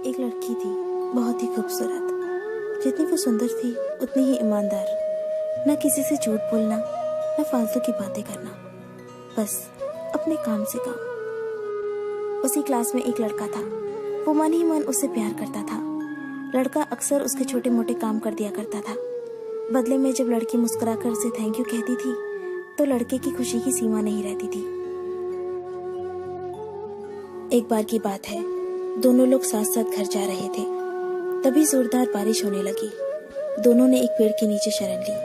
एक लड़की थी, बहुत ही खूबसूरत। जितनी वो सुंदर थी उतनी ही ईमानदार। न किसी से झूठ बोलना, न फालतू की बातें करना, बस अपने काम से काम। उसी क्लास में एक लड़का था। वो मन ही मन उससे प्यार करता था। लड़का अक्सर उसके छोटे मोटे काम कर दिया करता था। बदले में जब लड़की मुस्कुराकर उसे थैंक यू कहती थी तो लड़के की खुशी की सीमा नहीं रहती थी। एक बार की बात है, दोनों लोग साथ साथ घर जा रहे थे। तभी जोरदार बारिश होने लगी। दोनों ने एक पेड़ के नीचे शरण ली।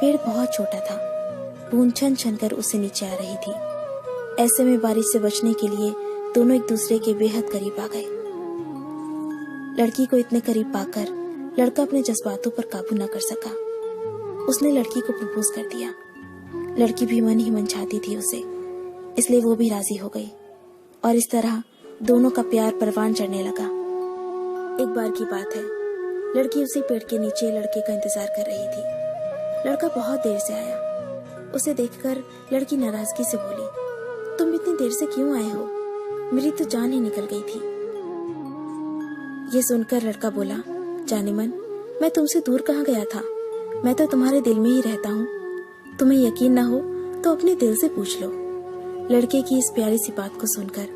पेड़ बहुत छोटा था, बूंद छन छन कर उससे नीचे आ रही थी। ऐसे में बारिश से बचने के लिए दोनों एक दूसरे के बेहद करीब आ गए। लड़की को इतने करीब पाकर लड़का अपने जज्बातों पर काबू न कर सका। उसने लड़की को प्रपोज कर दिया। लड़की भी मन ही मन चाहती थी उसे, इसलिए वो भी राजी हो गई और इस तरह दोनों का प्यार परवान चढ़ने लगा। एक बार की बात है, लड़की उसी पेड़ के नीचे लड़के का इंतजार कर रही थी। लड़का बहुत देर से आया। उसे देखकर लड़की नाराजगी से बोली, तुम इतनी देर से क्यों आए हो? मेरी तो जान ही निकल गई थी। ये सुनकर लड़का बोला, जाने मन, मैं तुमसे दूर कहाँ गया था? मैं तो तुम्हारे दिल में ही रहता हूँ। तुम्हें यकीन ना हो तो अपने दिल से पूछ लो। लड़के की इस प्यारी सी बात को सुनकर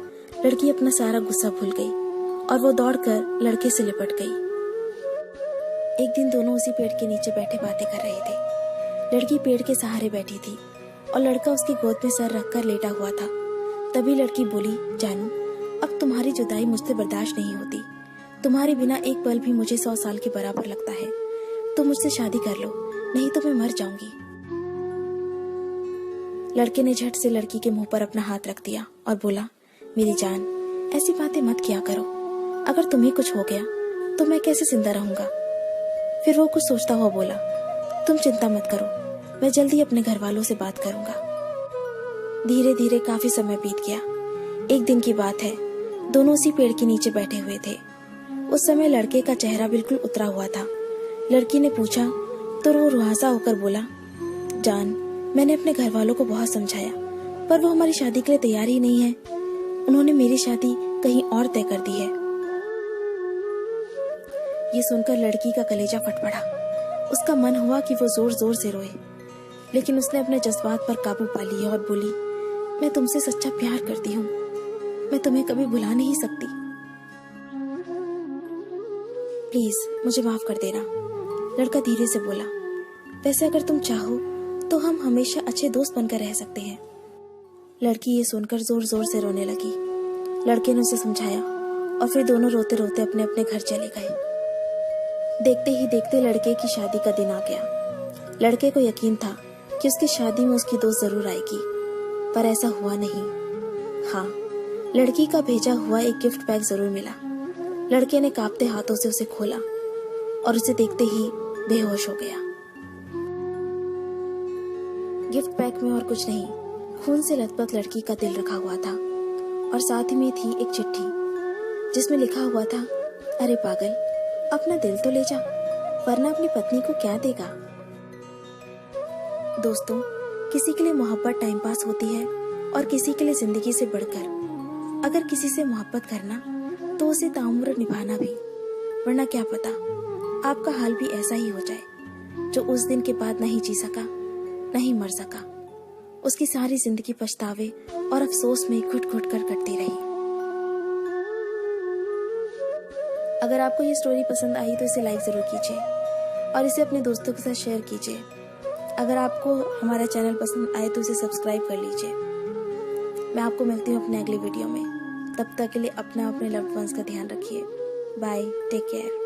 लड़की अपना सारा गुस्सा भूल गई और वो दौड़कर लड़के से लिपट गई। एक दिन दोनों उसी पेड़ के नीचे बैठे बातें कर रहे थे। लड़की पेड़ के सहारे बैठी थी और लड़का उसकी गोद में सर रखकर लेटा हुआ था। तभी लड़की बोली, जानू, अब तुम्हारी जुदाई मुझसे बर्दाश्त नहीं होती। तुम्हारे बिना एक पल भी मुझे 100 साल के बराबर लगता है। तुम मुझसे शादी कर लो, नहीं तो मैं मर जाऊंगी। लड़के ने झट से लड़की के मुंह पर अपना हाथ रख दिया और बोला, मेरी जान, ऐसी बातें मत किया करो। अगर तुम्हें कुछ हो गया तो मैं कैसे जिंदा रहूंगा? फिर वो कुछ सोचता हुआ बोला, तुम चिंता मत करो, मैं जल्दी अपने घर वालों से बात करूंगा। धीरे धीरे काफी समय बीत गया। एक दिन की बात है, दोनों उसी पेड़ के नीचे बैठे हुए थे। उस समय लड़के का चेहरा बिल्कुल उतरा हुआ था। लड़की ने पूछा तो वो रुआसा होकर बोला, जान, मैंने अपने घर वालों को बहुत समझाया, पर वो हमारी शादी के लिए तैयार ही नहीं है। उन्होंने मेरी शादी कहीं और तय कर दी है। ये सुनकर लड़की का कलेजा फट पड़ा। उसका मन हुआ कि वो जोर जोर से रोए, लेकिन उसने अपने जज्बात पर काबू पा लिया और बोली, मैं तुमसे सच्चा प्यार करती हूँ। मैं तुम्हें कभी भुला नहीं सकती। प्लीज मुझे माफ कर देना। लड़का धीरे से बोला, वैसे अगर तुम चाहो तो हम हमेशा अच्छे दोस्त बनकर रह सकते हैं। लड़की ये सुनकर जोर जोर से रोने लगी। लड़के ने उसे समझाया और फिर दोनों रोते रोते अपने अपने घर चले गए। देखते ही देखते लड़के की शादी का दिन आ गया। लड़के को यकीन था कि उसकी शादी में उसकी दोस्त जरूर आएगी, पर ऐसा हुआ नहीं। हाँ, लड़की का भेजा हुआ एक गिफ्ट पैक जरूर मिला। लड़के ने कांपते हाथों से उसे खोला और उसे देखते ही बेहोश हो गया। गिफ्ट पैक में और कुछ नहीं, खून से लथपथ लड़की का दिल रखा हुआ था और साथ ही में थी एक चिट्ठी जिसमें लिखा हुआ था, अरे पागल, अपना दिल तो ले जा, वरना अपनी पत्नी को क्या देगा। दोस्तों, किसी के लिए मोहब्बत टाइम पास होती है और किसी के लिए जिंदगी से बढ़कर। अगर किसी से मोहब्बत करना तो उसे ताउम्र निभाना भी, वरना क्या पता आपका हाल भी ऐसा ही हो जाए। जो उस दिन के बाद नहीं जी सका, नहीं मर सका, उसकी सारी जिंदगी पछतावे और अफसोस में घुट घुट कर कटती रही। अगर आपको ये स्टोरी पसंद आई तो इसे लाइक जरूर कीजिए और इसे अपने दोस्तों के साथ शेयर कीजिए। अगर आपको हमारा चैनल पसंद आए तो इसे सब्सक्राइब कर लीजिए। मैं आपको मिलती हूँ अपने अगले वीडियो में। तब तक के लिए अपना अपने लव्ड वंस का ध्यान रखिए। Bye, take care.